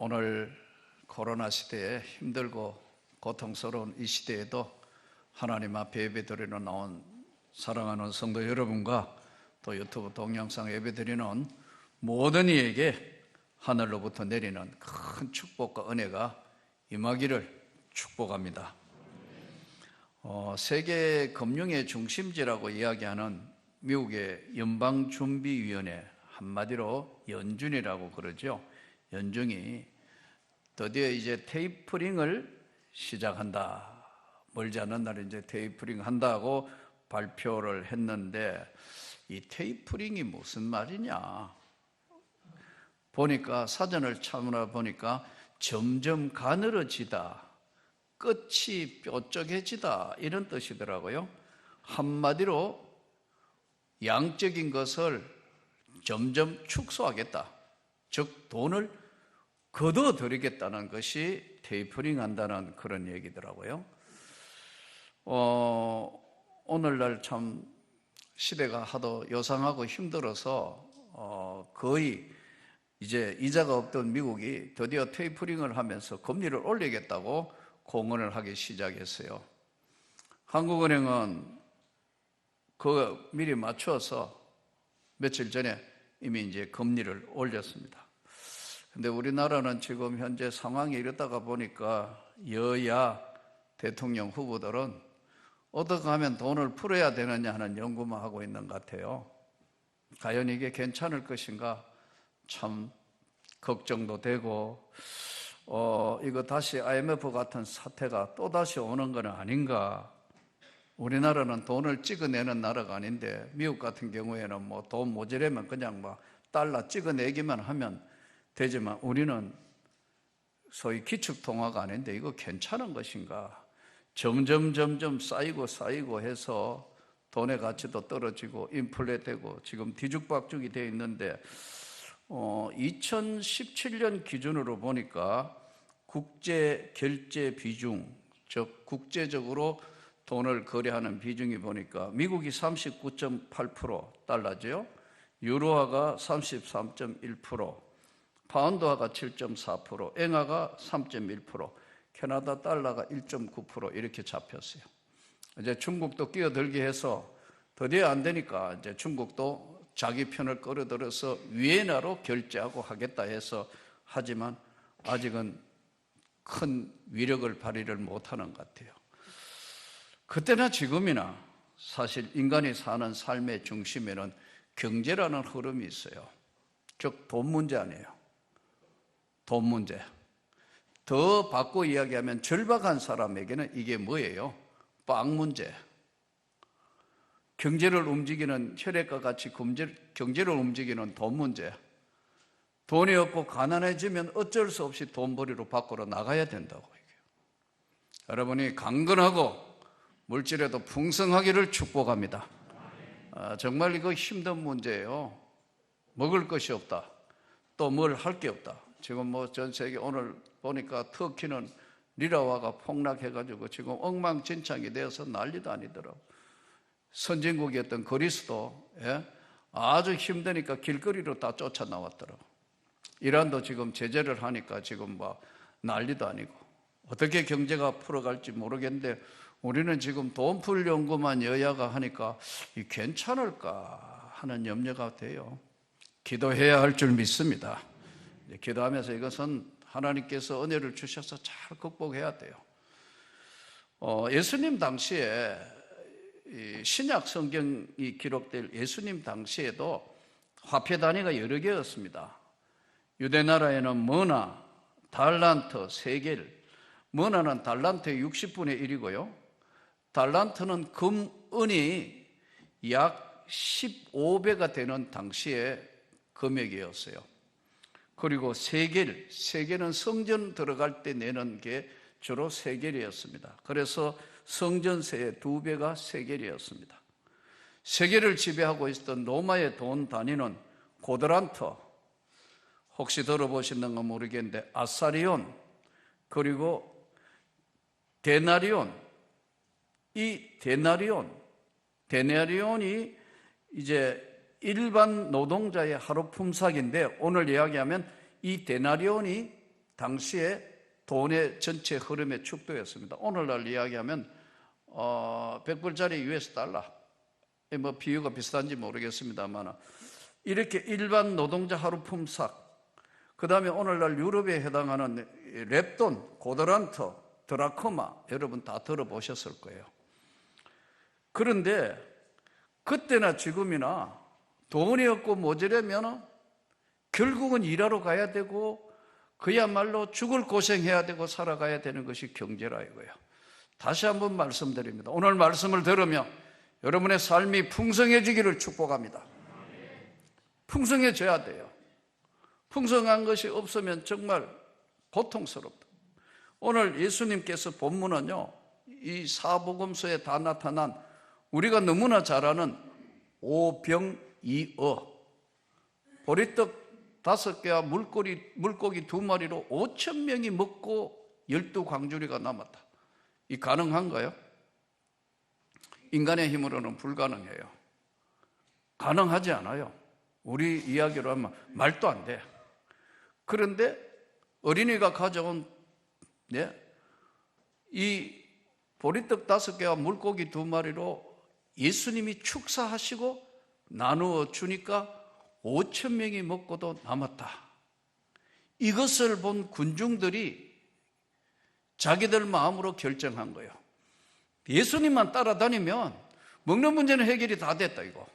오늘 코로나 시대에 힘들고 고통스러운 이 시대에도 하나님 앞에 예배드리러 나온 사랑하는 성도 여러분과 또 유튜브 동영상 예배드리는 모든 이에게 하늘로부터 내리는 큰 축복과 은혜가 임하기를 축복합니다. 세계 금융의 중심지라고 이야기하는 미국의 연방준비위원회, 한마디로 연준이라고 그러죠. 연준이 드디어 이제 테이퍼링을 시작한다. 멀지 않은 날에 이제 테이퍼링 한다고 발표를 했는데, 이 테이퍼링이 무슨 말이냐 보니까, 사전을 찾아보니까 점점 가늘어지다, 끝이 뾰족해지다, 이런 뜻이더라고요. 한마디로 양적인 것을 점점 축소하겠다, 즉 돈을 걷어들이겠다는 것이 테이퍼링 한다는 그런 얘기더라고요. 오늘날 참 시대가 하도 요상하고 힘들어서 거의 이제 이자가 없던 미국이 드디어 테이퍼링을 하면서 금리를 올리겠다고 공언을 하기 시작했어요. 한국은행은 그 미리 맞춰서 며칠 전에 이미 이제 금리를 올렸습니다. 근데 우리나라는 지금 현재 상황이 이러다가 보니까 여야 대통령 후보들은 어떻게 하면 돈을 풀어야 되느냐 하는 연구만 하고 있는 것 같아요. 과연 이게 괜찮을 것인가 참 걱정도 되고, 이거 다시 IMF 같은 사태가 또다시 오는 건 아닌가. 우리나라는 돈을 찍어내는 나라가 아닌데, 미국 같은 경우에는 뭐 돈 모자라면 그냥 뭐 달러 찍어내기만 하면 되지만, 우리는 소위 기축통화가 아닌데 이거 괜찮은 것인가. 점점 쌓이고 해서 돈의 가치도 떨어지고 인플레 되고 지금 뒤죽박죽이 되어 있는데, 2017년 기준으로 보니까 국제 결제 비중, 즉 국제적으로 돈을 거래하는 비중이 보니까 미국이 39.8% 달러죠. 유로화가 33.1%, 파운드화가 7.4%, 엔화가 3.1%, 캐나다 달러가 1.9% 이렇게 잡혔어요. 이제 중국도 끼어들게 해서 드디어 안 되니까 이제 중국도 자기 편을 끌어들여서 위엔화로 결제하고 하겠다 해서 하지만 아직은 큰 위력을 발휘를 못하는 것 같아요. 그때나 지금이나 사실 인간이 사는 삶의 중심에는 경제라는 흐름이 있어요. 즉 돈 문제 아니에요. 돈 문제. 더 바꿔 이야기하면 절박한 사람에게는 이게 뭐예요? 빵 문제. 경제를 움직이는, 혈액과 같이 경제를 움직이는 돈 문제. 돈이 없고 가난해지면 어쩔 수 없이 돈벌이로 밖으로 나가야 된다고 얘기해요. 여러분이 강건하고 물질에도 풍성하기를 축복합니다. 정말 이거 힘든 문제예요. 먹을 것이 없다, 또 뭘 할 게 없다. 지금 뭐 전 세계 오늘 보니까 터키는 리라화가 폭락해가지고 지금 엉망진창이 되어서 난리도 아니더라고. 선진국이었던 그리스도 아주 힘드니까 길거리로 다 쫓아 나왔더라고. 이란도 지금 제재를 하니까 지금 뭐 난리도 아니고, 어떻게 경제가 풀어갈지 모르겠는데, 우리는 지금 돈 풀 연구만 여야가 하니까 이 괜찮을까 하는 염려가 돼요. 기도해야 할 줄 믿습니다. 기도하면서 이것은 하나님께서 은혜를 주셔서 잘 극복해야 돼요. 예수님 당시에, 신약 성경이 기록될 예수님 당시에도 화폐 단위가 여러 개였습니다. 유대 나라에는 머나, 달란트, 세겔. 머나는 달란트의 60분의 1이고요. 달란트는 금, 은이 약 15배가 되는 당시의 금액이었어요. 그리고 세겔은 성전 들어갈 때 내는 게 주로 세겔이었습니다. 그래서 성전세의 2배가 세겔이었습니다. 세계를 지배하고 있었던 로마의 돈 단위는 고드란트, 혹시 들어보셨는가 모르겠는데 아사리온, 그리고 데나리온. 이 데나리온이 이제 일반 노동자의 하루 품삯인데, 오늘 이야기하면 이 데나리온이 당시에 돈의 전체 흐름의 축도였습니다. 오늘날 이야기하면 100불짜리 US 달러, 뭐 비유가 비슷한지 모르겠습니다만 이렇게 일반 노동자 하루 품삯, 그 다음에 오늘날 유럽에 해당하는 랩돈, 고드란트, 드라크마, 여러분 다 들어보셨을 거예요. 그런데 그때나 지금이나 돈이 없고 모자라면 결국은 일하러 가야 되고 그야말로 죽을 고생해야 되고 살아가야 되는 것이 경제라 이거예요. 다시 한번 말씀드립니다. 오늘 말씀을 들으며 여러분의 삶이 풍성해지기를 축복합니다. 풍성해져야 돼요. 풍성한 것이 없으면 정말 고통스럽다. 오늘 예수님께서 본문은요, 이 사복음서에 다 나타난 우리가 너무나 잘 아는 오병이어, 보리떡 5개와 물고기 2마리로 5,000명이 먹고 12광주리가 남았다. 이 가능한가요? 인간의 힘으로는 불가능해요. 가능하지 않아요. 우리 이야기로 하면 말도 안 돼. 그런데 어린이가 가져온 이 보리떡 5개와 물고기 2마리로 예수님이 축사하시고 나누어 주니까 5,000명이 먹고도 남았다. 이것을 본 군중들이 자기들 마음으로 결정한 거예요. 예수님만 따라다니면 먹는 문제는 해결이 다 됐다 이거.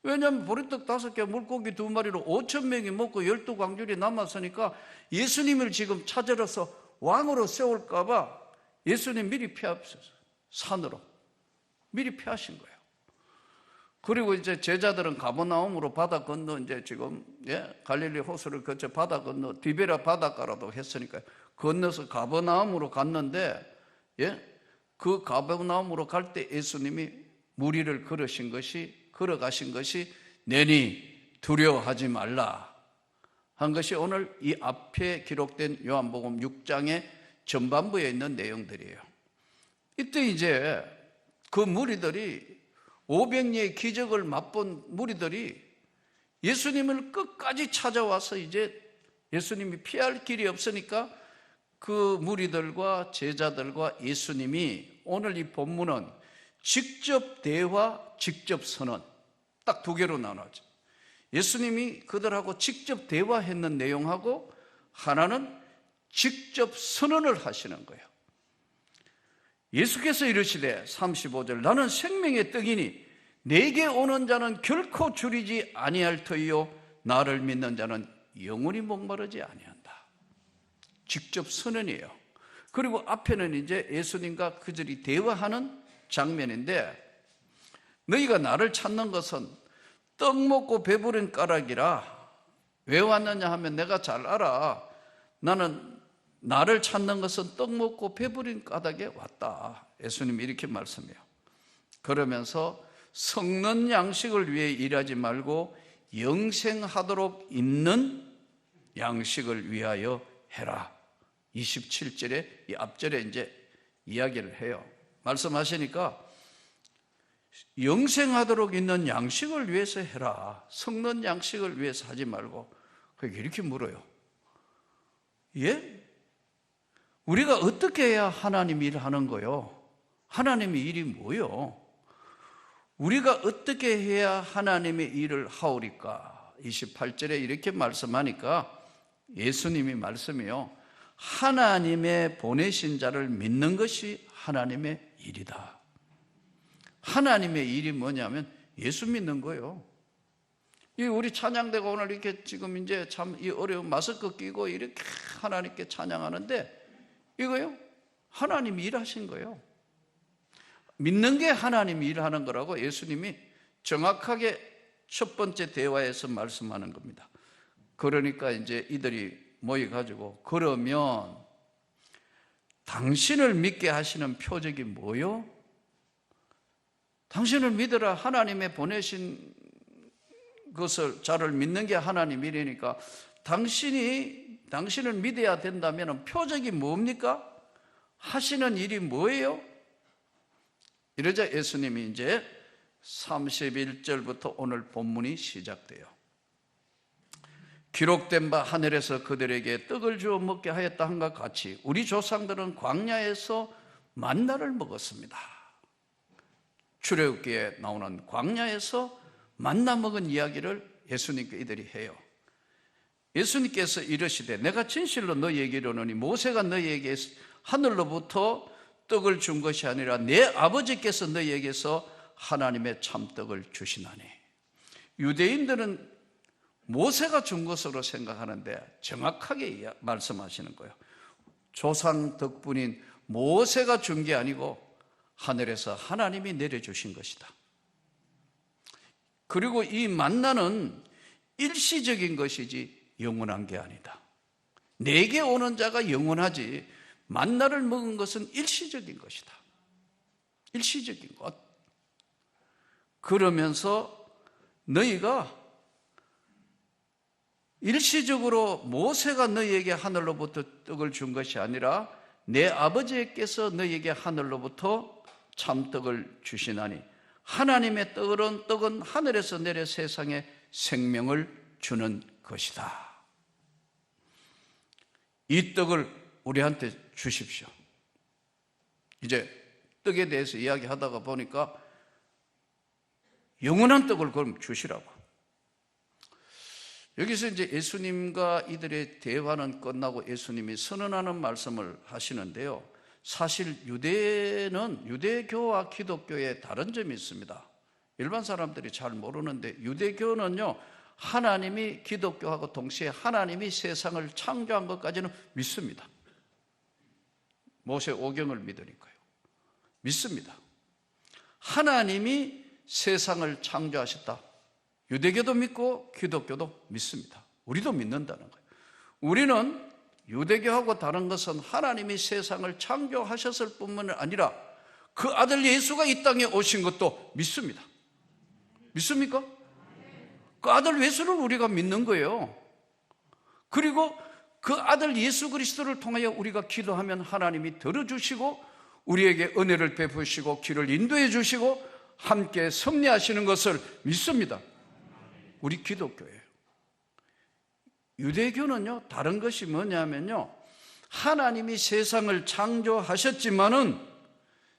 왜냐하면 보리떡 5개, 물고기 2마리로 5,000명이 먹고 12광줄이 남았으니까 예수님을 지금 찾으러서 왕으로 세울까 봐 예수님 미리 피하셨어요. 산으로 미리 피하신 거예요. 그리고 이제 제자들은 가버나움으로 바다 건너 이제 지금 갈릴리 호수를 거쳐 바다 건너 디베라 바닷가라도 했으니까 건너서 가버나움으로 갔는데 그 가버나움으로 갈 때 예수님이 무리를 걸어가신 것이 내니 두려워하지 말라 한 것이 오늘 이 앞에 기록된 요한복음 6장의 전반부에 있는 내용들이에요. 이때 이제 그 무리들이 500리의 기적을 맛본 무리들이 예수님을 끝까지 찾아와서 이제 예수님이 피할 길이 없으니까 그 무리들과 제자들과 예수님이 오늘 이 본문은 직접 대화, 직접 선언 딱 2개로 나눠져. 예수님이 그들하고 직접 대화했는 내용하고 하나는 직접 선언을 하시는 거예요. 예수께서 이르시되 35절 나는 생명의 떡이니 내게 오는 자는 결코 줄이지 아니할 터이요 나를 믿는 자는 영원히 목마르지 아니한다. 직접 선언이에요. 그리고 앞에는 이제 예수님과 그들이 대화하는 장면인데 너희가 나를 찾는 것은 떡 먹고 배부른 까닭이라. 왜 왔느냐 하면 내가 잘 알아. 나는 나를 찾는 것은 떡 먹고 배부린 까닭에 왔다. 예수님이 이렇게 말씀해요. 그러면서 썩는 양식을 위해 일하지 말고 영생하도록 있는 양식을 위하여 해라. 27절에 이 앞절에 이제 이야기를 해요. 말씀하시니까 영생하도록 있는 양식을 위해서 해라. 썩는 양식을 위해서 하지 말고. 그게 이렇게 물어요. 예? 우리가 어떻게 해야 하나님 일을 하는 거요? 하나님의 일이 뭐요? 우리가 어떻게 해야 하나님의 일을 하오리까? 28절에 이렇게 말씀하니까 예수님이 말씀이요. 하나님의 보내신 자를 믿는 것이 하나님의 일이다. 하나님의 일이 뭐냐면 예수 믿는 거예요. 우리 찬양대가 오늘 이렇게 지금 이제 참 이 어려운 마스크 끼고 이렇게 하나님께 찬양하는데 이거요? 하나님이 일하신 거예요. 믿는 게 하나님이 일하는 거라고 예수님이 정확하게 첫 번째 대화에서 말씀하는 겁니다. 그러니까 이제 이들이 모여가지고 그러면 당신을 믿게 하시는 표적이 뭐요? 당신을 믿으라. 하나님의 보내신 것을 자를 믿는 게 하나님 일이니까 당신을 믿어야 된다면 표적이 뭡니까? 하시는 일이 뭐예요? 이러자 예수님이 이제 31절부터 오늘 본문이 시작돼요. 기록된 바 하늘에서 그들에게 떡을 주어 먹게 하였다 한과 같이 우리 조상들은 광야에서 만나를 먹었습니다. 출애굽기에 나오는 광야에서 만나 먹은 이야기를 예수님께 이들이 해요. 예수님께서 이르시되 내가 진실로 너희에게 이르노니 모세가 너희에게 하늘로부터 떡을 준 것이 아니라 내 아버지께서 너희에게서 하나님의 참떡을 주시나니. 유대인들은 모세가 준 것으로 생각하는데 정확하게 말씀하시는 거예요. 조상 덕분인 모세가 준 게 아니고 하늘에서 하나님이 내려주신 것이다. 그리고 이 만나는 일시적인 것이지 영원한 게 아니다. 내게 오는 자가 영원하지 만나를 먹은 것은 일시적인 것이다. 일시적인 것. 그러면서 너희가 일시적으로 모세가 너희에게 하늘로부터 떡을 준 것이 아니라 내 아버지께서 너희에게 하늘로부터 참떡을 주시나니 하나님의 떡은 하늘에서 내려 세상에 생명을 주는 것이다. 이 떡을 우리한테 주십시오. 이제 떡에 대해서 이야기하다가 보니까 영원한 떡을 그럼 주시라고. 여기서 이제 예수님과 이들의 대화는 끝나고 예수님이 선언하는 말씀을 하시는데요. 사실 유대교와 기독교에 다른 점이 있습니다. 일반 사람들이 잘 모르는데 유대교는요, 하나님이 기독교하고 동시에 하나님이 세상을 창조한 것까지는 믿습니다. 모세 오경을 믿으니까요. 믿습니다. 하나님이 세상을 창조하셨다. 유대교도 믿고 기독교도 믿습니다. 우리도 믿는다는 거예요. 우리는 유대교하고 다른 것은 하나님이 세상을 창조하셨을 뿐만 아니라 그 아들 예수가 이 땅에 오신 것도 믿습니다. 믿습니까? 그 아들 예수를 우리가 믿는 거예요. 그리고 그 아들 예수 그리스도를 통하여 우리가 기도하면 하나님이 들어주시고 우리에게 은혜를 베푸시고 길을 인도해 주시고 함께 섭리하시는 것을 믿습니다. 우리 기독교예요. 유대교는요, 다른 것이 뭐냐면요, 하나님이 세상을 창조하셨지만은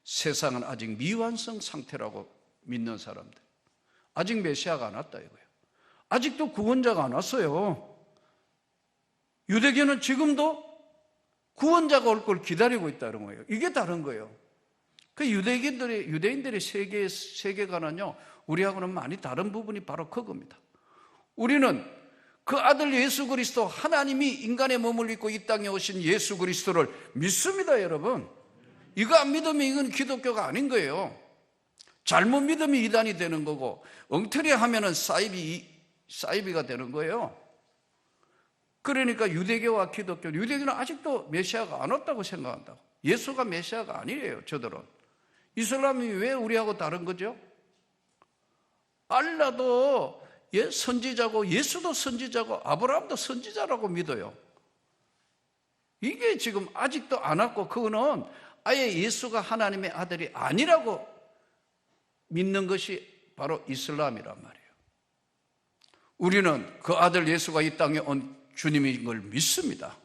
세상은 아직 미완성 상태라고 믿는 사람들. 아직 메시아가 안 왔다 이거예요. 아직도 구원자가 안 왔어요. 유대교는 지금도 구원자가 올 걸 기다리고 있다는 거예요. 이게 다른 거예요. 그 유대인들의 세계관은요, 우리하고는 많이 다른 부분이 바로 그겁니다. 우리는 그 아들 예수 그리스도, 하나님이 인간의 몸을 입고 이 땅에 오신 예수 그리스도를 믿습니다, 여러분. 이거 안 믿으면 이건 기독교가 아닌 거예요. 잘못 믿으면 이단이 되는 거고, 엉터리 하면은 사이비가 되는 거예요. 그러니까 유대교와 기독교, 유대교는 아직도 메시아가 안 왔다고 생각한다고. 예수가 메시아가 아니래요, 저들은. 이슬람이 왜 우리하고 다른 거죠? 알라도 선지자고 예수도 선지자고 아브라함도 선지자라고 믿어요. 이게 지금 아직도 안 왔고, 그거는 아예 예수가 하나님의 아들이 아니라고 믿는 것이 바로 이슬람이란 말이에요. 우리는 그 아들 예수가 이 땅에 온 주님인 걸 믿습니다.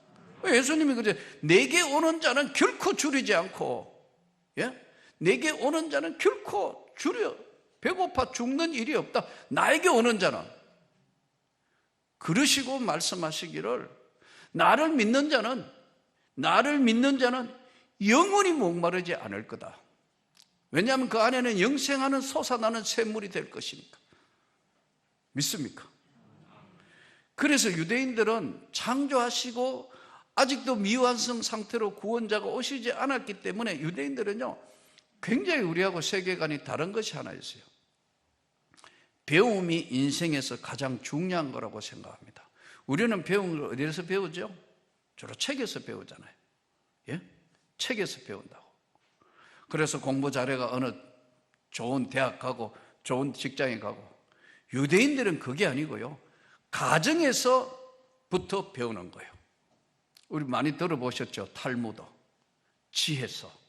예수님이 그래, 내게 오는 자는 결코 줄이지 않고, 내게 오는 자는 결코 배고파 죽는 일이 없다. 나에게 오는 자는. 그러시고 말씀하시기를, 나를 믿는 자는 영원히 목마르지 않을 거다. 왜냐하면 그 안에는 영생하는 솟아나는 샘물이 될 것이니까. 믿습니까? 그래서 유대인들은 창조하시고 아직도 미완성 상태로 구원자가 오시지 않았기 때문에 유대인들은요, 굉장히 우리하고 세계관이 다른 것이 하나 있어요. 배움이 인생에서 가장 중요한 거라고 생각합니다. 우리는 배운 걸 어디에서 배우죠? 주로 책에서 배우잖아요. 책에서 배운다고. 그래서 공부 잘해가 어느 좋은 대학 가고 좋은 직장에 가고, 유대인들은 그게 아니고요, 가정에서부터 배우는 거예요. 우리 많이 들어보셨죠? 탈무드, 지혜서.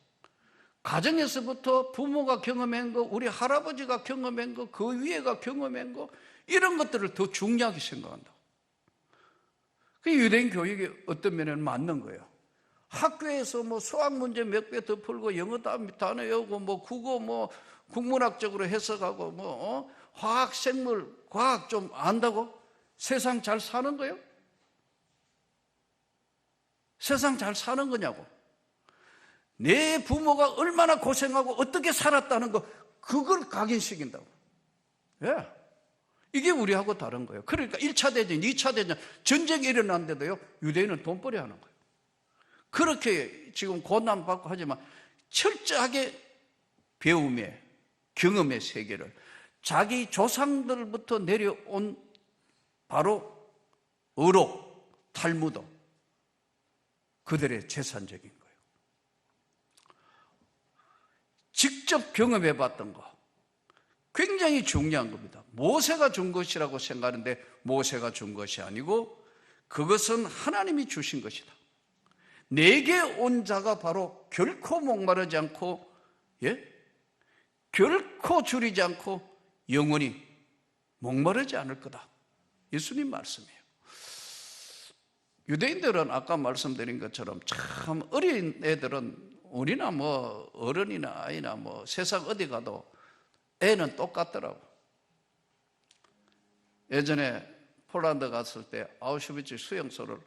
가정에서부터 부모가 경험한 거, 우리 할아버지가 경험한 거, 그 위에가 경험한 거, 이런 것들을 더 중요하게 생각한다고. 그 유대인 교육이 어떤 면에는 맞는 거예요. 학교에서 뭐 수학 문제 몇 배 더 풀고 영어 단어 외우고 뭐 국어 뭐 국문학적으로 해석하고 뭐 화학, 생물, 과학 좀 안다고 세상 잘 사는 거예요? 세상 잘 사는 거냐고. 내 부모가 얼마나 고생하고 어떻게 살았다는 거, 그걸 각인시킨다고. 예. 이게 우리하고 다른 거예요. 그러니까 1차 대전, 2차 대전, 전쟁이 일어났는데도요, 유대인은 돈벌이 하는 거예요. 그렇게 지금 고난받고 하지만 철저하게 배움의, 경험의 세계를 자기 조상들부터 내려온 바로 어록, 탈무드, 그들의 재산적인 거예요. 직접 경험해 봤던 거, 굉장히 중요한 겁니다. 모세가 준 것이라고 생각하는데 모세가 준 것이 아니고 그것은 하나님이 주신 것이다. 내게 온 자가 바로 결코 목마르지 않고, 결코 줄이지 않고 영원히 목마르지 않을 거다. 예수님 말씀이에요. 유대인들은 아까 말씀드린 것처럼 참 어린 애들은 우리나 뭐 어른이나 아이나 뭐 세상 어디 가도 애는 똑같더라고. 예전에 폴란드 갔을 때 아우슈비츠 수용소를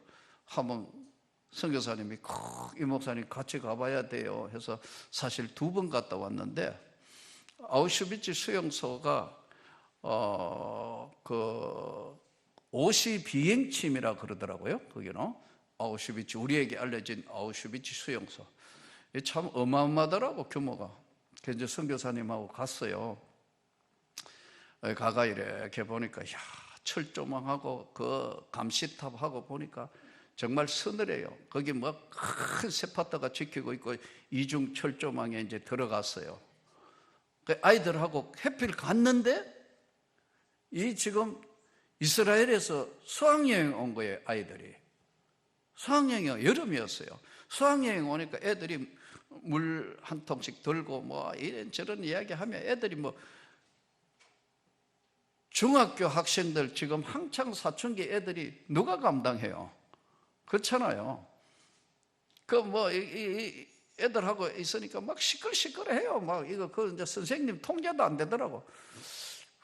한번 선교사님이 이 목사님 같이 가봐야 돼요 해서 사실 2번 갔다 왔는데, 아우슈비츠 수용소가 그 오시 비행침이라 그러더라고요. 거기는 아우슈비츠, 우리에게 알려진 아우슈비츠 수용소. 참 어마어마하더라고, 규모가. 그래서 선교사님하고 갔어요. 가가 이렇게 보니까 야, 철조망하고 그 감시탑하고 보니까 정말 서늘해요. 거기 뭐 큰 세파트가 지키고 있고 이중 철조망에 이제 들어갔어요. 그 아이들하고 해필 갔는데 이 지금 이스라엘에서 수학여행 온 거예요, 아이들이. 수학여행, 여름이었어요. 수학여행 오니까 애들이 물 한 통씩 들고 뭐 이런저런 이야기 하면 애들이 뭐 중학교 학생들 지금 한창 사춘기 애들이 누가 감당해요? 그렇잖아요. 그 뭐 애들하고 있으니까 막 시끌시끌해요. 막 이거 그 이제 선생님 통제도 안 되더라고.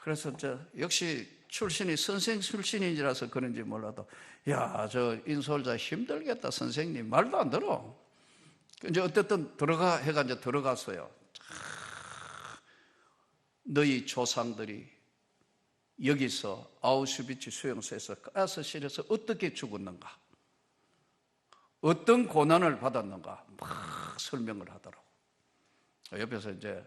그래서 이제 역시 출신이 선생 출신이라서 그런지 몰라도 야, 저 인솔자 힘들겠다 선생님 말도 안 들어. 이제 어쨌든 들어가 해가 이제 들어갔어요. 너희 조상들이 여기서 아우슈비츠 수용소에서 가스실에서 어떻게 죽었는가, 어떤 고난을 받았는가 막 설명을 하더라고. 옆에서 이제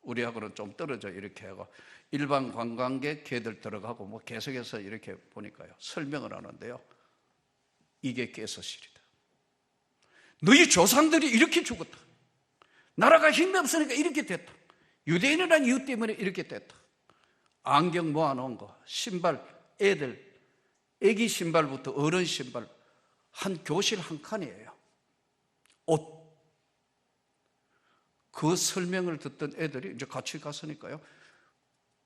우리하고는 좀 떨어져 이렇게 하고 일반 관광객 걔들 들어가고 뭐 계속해서 이렇게 보니까요 설명을 하는데요, 이게 가스실이다. 너희 조상들이 이렇게 죽었다. 나라가 힘이 없으니까 이렇게 됐다. 유대인이라는 이유 때문에 이렇게 됐다. 안경 모아놓은 거, 신발, 애들 애기 신발부터 어른 신발 한 교실 한 칸이에요. 옷. 그 설명을 듣던 애들이 이제 같이 갔으니까요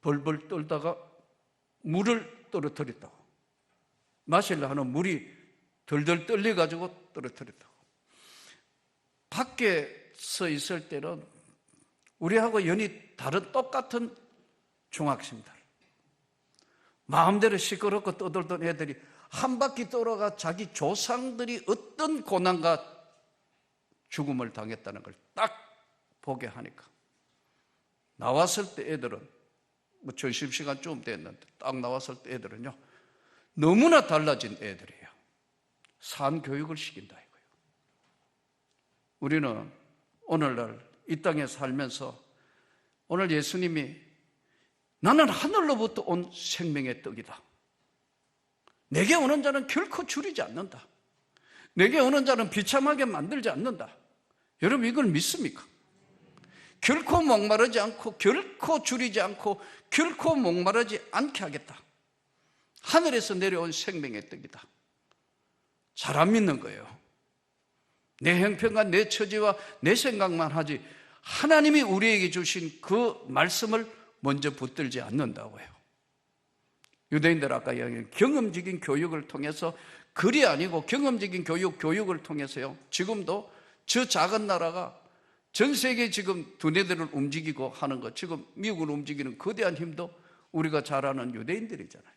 벌벌 떨다가 물을 떨어뜨렸다고. 마시려 하는 물이 덜덜 떨려가지고 떨어뜨렸다고. 밖에 서 있을 때는 우리하고 연이 다른 똑같은 중학생들, 마음대로 시끄럽고 떠들던 애들이 한 바퀴 돌아가 자기 조상들이 어떤 고난과 죽음을 당했다는 걸 딱 보게 하니까 나왔을 때 애들은 뭐 점심시간 좀 됐는데 딱 나왔을 때 애들은요 너무나 달라진 애들이에요. 산 교육을 시킨다 이거예요. 우리는 오늘날 이 땅에 살면서 오늘 예수님이 나는 하늘로부터 온 생명의 떡이다. 내게 오는 자는 결코 줄이지 않는다. 내게 오는 자는 비참하게 만들지 않는다. 여러분 이걸 믿습니까? 결코 목마르지 않고 결코 줄이지 않고 결코 목마르지 않게 하겠다. 하늘에서 내려온 생명의 떡이다. 잘 안 믿는 거예요. 내 형편과 내 처지와 내 생각만 하지 하나님이 우리에게 주신 그 말씀을 먼저 붙들지 않는다고 해요. 유대인들 아까 이야기한 경험적인 교육을 통해서 글이 아니고 경험적인 교육을 통해서요, 지금도 저 작은 나라가 전 세계 지금 두뇌들을 움직이고 하는 것, 지금 미국을 움직이는 거대한 힘도 우리가 잘 아는 유대인들이잖아요.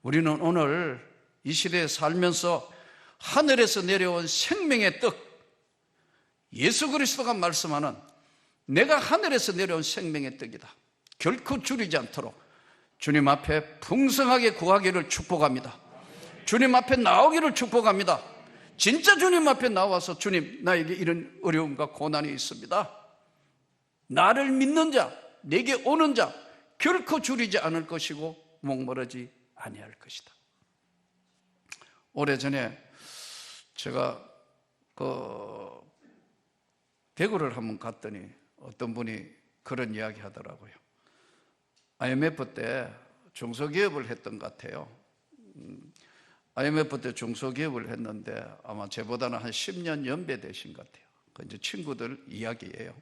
우리는 오늘 이 시대에 살면서 하늘에서 내려온 생명의 떡, 예수 그리스도가 말씀하는 내가 하늘에서 내려온 생명의 떡이다, 결코 줄이지 않도록 주님 앞에 풍성하게 구하기를 축복합니다. 주님 앞에 나오기를 축복합니다. 진짜 주님 앞에 나와서 주님, 나에게 이런 어려움과 고난이 있습니다. 나를 믿는 자, 내게 오는 자 결코 줄이지 않을 것이고 목마르지 아니할 것이다. 오래전에 제가 대구를 한번 갔더니 어떤 분이 그런 이야기 하더라고요. IMF 때 중소기업을 했던 것 같아요. IMF 때 중소기업을 했는데 아마 저보다는 한 10년 연배 되신 것 같아요. 그 이제 친구들 이야기예요.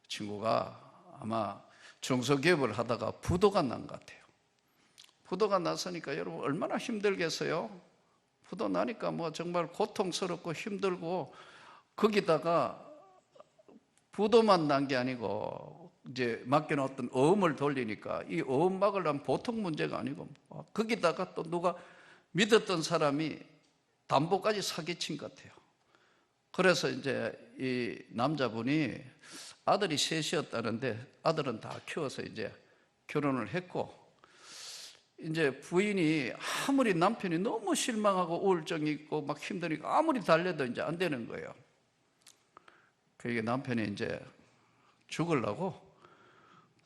친구가 아마 중소기업을 하다가 부도가 난 것 같아요. 부도가 났으니까 여러분 얼마나 힘들겠어요? 부도 나니까 뭐 정말 고통스럽고 힘들고, 거기다가 부도만 난 게 아니고 이제 맡겨놓았던 어음을 돌리니까 이 어음 막으려면 보통 문제가 아니고, 거기다가 또 누가 믿었던 사람이 담보까지 사기친 것 같아요. 그래서 이제 이 남자분이 아들이 셋이었다는데 아들은 다 키워서 이제 결혼을 했고, 이제 부인이 아무리 남편이 너무 실망하고 우울증이 있고 막 힘드니까 아무리 달래도 이제 안 되는 거예요. 그게 남편이 이제 죽으려고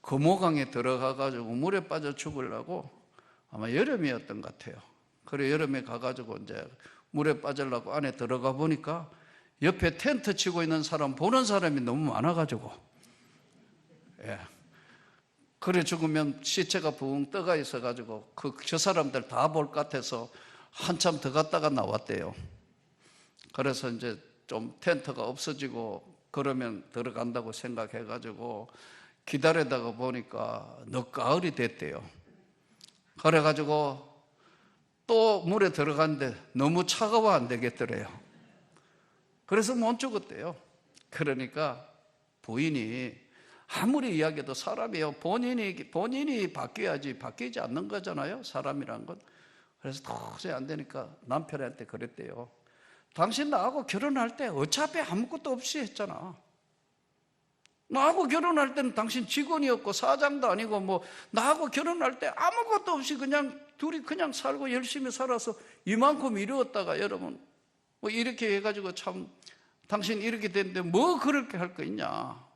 금호강에 들어가가지고 물에 빠져 죽으려고, 아마 여름이었던 것 같아요. 그래 여름에 가가지고 이제 물에 빠지려고 안에 들어가 보니까 옆에 텐트 치고 있는 사람 보는 사람이 너무 많아가지고, 예. 그래 죽으면 시체가 붕 떠가 있어가지고 저 사람들 다 볼 것 같아서 한참 더 갔다가 나왔대요. 그래서 이제 좀 텐트가 없어지고 그러면 들어간다고 생각해가지고 기다리다가 보니까 늦가을이 됐대요. 그래가지고 또 물에 들어갔는데 너무 차가워 안 되겠더래요. 그래서 못 죽었대요. 그러니까 부인이 아무리 이야기해도 사람이요, 본인이 바뀌어야지 바뀌지 않는 거잖아요, 사람이란 건. 그래서 도저히 안 되니까 남편한테 그랬대요. 당신 나하고 결혼할 때 어차피 아무것도 없이 했잖아. 나하고 결혼할 때는 당신 직원이었고 사장도 아니고 뭐 나하고 결혼할 때 아무것도 없이 그냥 둘이 그냥 살고 열심히 살아서 이만큼 이루었다가 여러분 뭐 이렇게 해가지고 참 당신 이렇게 됐는데 뭐 그렇게 할 거 있냐.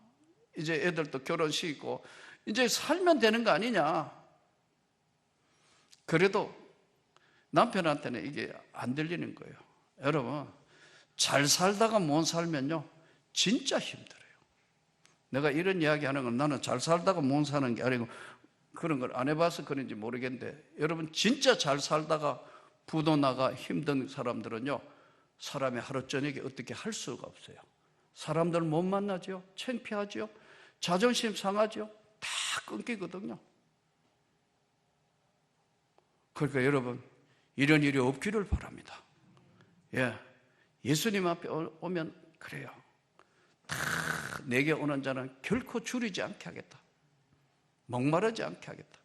이제 애들도 결혼식 있고 이제 살면 되는 거 아니냐. 그래도 남편한테는 이게 안 들리는 거예요. 여러분 잘 살다가 못 살면요 진짜 힘들어요. 내가 이런 이야기 하는 건 나는 잘 살다가 못 사는 게 아니고 그런 걸 안 해봐서 그런지 모르겠는데, 여러분 진짜 잘 살다가 부도 나가 힘든 사람들은요 사람이 하루 저녁에 어떻게 할 수가 없어요. 사람들 못 만나죠, 창피하죠, 자존심 상하죠, 다 끊기거든요. 그러니까 여러분 이런 일이 없기를 바랍니다. 예, 예수님 앞에 오면 그래요. 다 내게 오는 자는 결코 줄이지 않게 하겠다, 목마르지 않게 하겠다.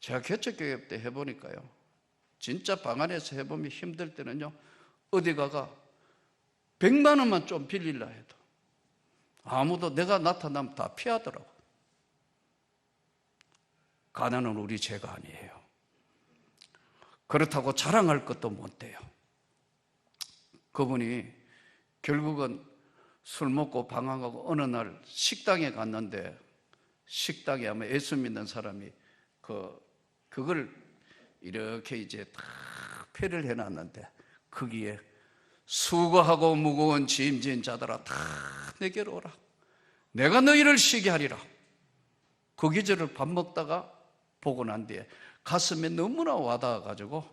제가 개척교회 때 해보니까요, 진짜 방 안에서 해보면 힘들 때는요 어디 가가 100만 원만 좀 빌리려 해도 아무도 내가 나타나면 다 피하더라고. 가난은 우리 죄가 아니에요. 그렇다고 자랑할 것도 못 돼요. 그분이 결국은 술 먹고 방황하고 어느 날 식당에 갔는데, 식당에 아마 예수 믿는 사람이 그걸 이렇게 이제 다 패를 해놨는데 거기에 수고하고 무거운 짐진 자들아 다 내게로 오라, 내가 너희를 쉬게 하리라. 그 계절을 밥 먹다가 보고 난 뒤에 가슴에 너무나 와닿아가지고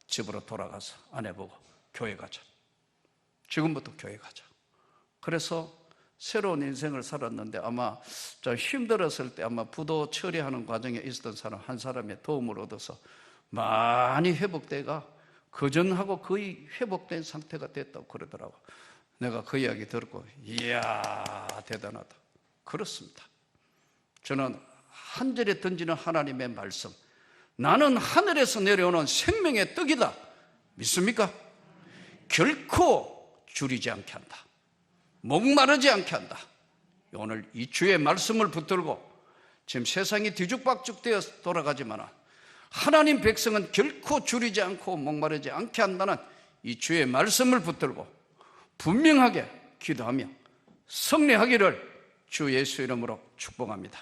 집으로 돌아가서 아내 보고 교회 가자, 지금부터 교회 가자. 그래서 새로운 인생을 살았는데, 아마 좀 힘들었을 때 아마 부도 처리하는 과정에 있었던 사람 한 사람의 도움을 얻어서 많이 회복돼가 거전하고 거의 회복된 상태가 됐다고 그러더라고. 내가 그 이야기 듣고 이야 대단하다. 그렇습니다. 저는 한 절에 던지는 하나님의 말씀, 나는 하늘에서 내려오는 생명의 떡이다 믿습니까? 결코 줄이지 않게 한다. 목마르지 않게 한다. 오늘 이 주의 말씀을 붙들고 지금 세상이 뒤죽박죽 되어 돌아가지만 하나님 백성은 결코 줄이지 않고 목마르지 않게 한다는 이 주의 말씀을 붙들고 분명하게 기도하며 승리하기를 주 예수 이름으로 축복합니다.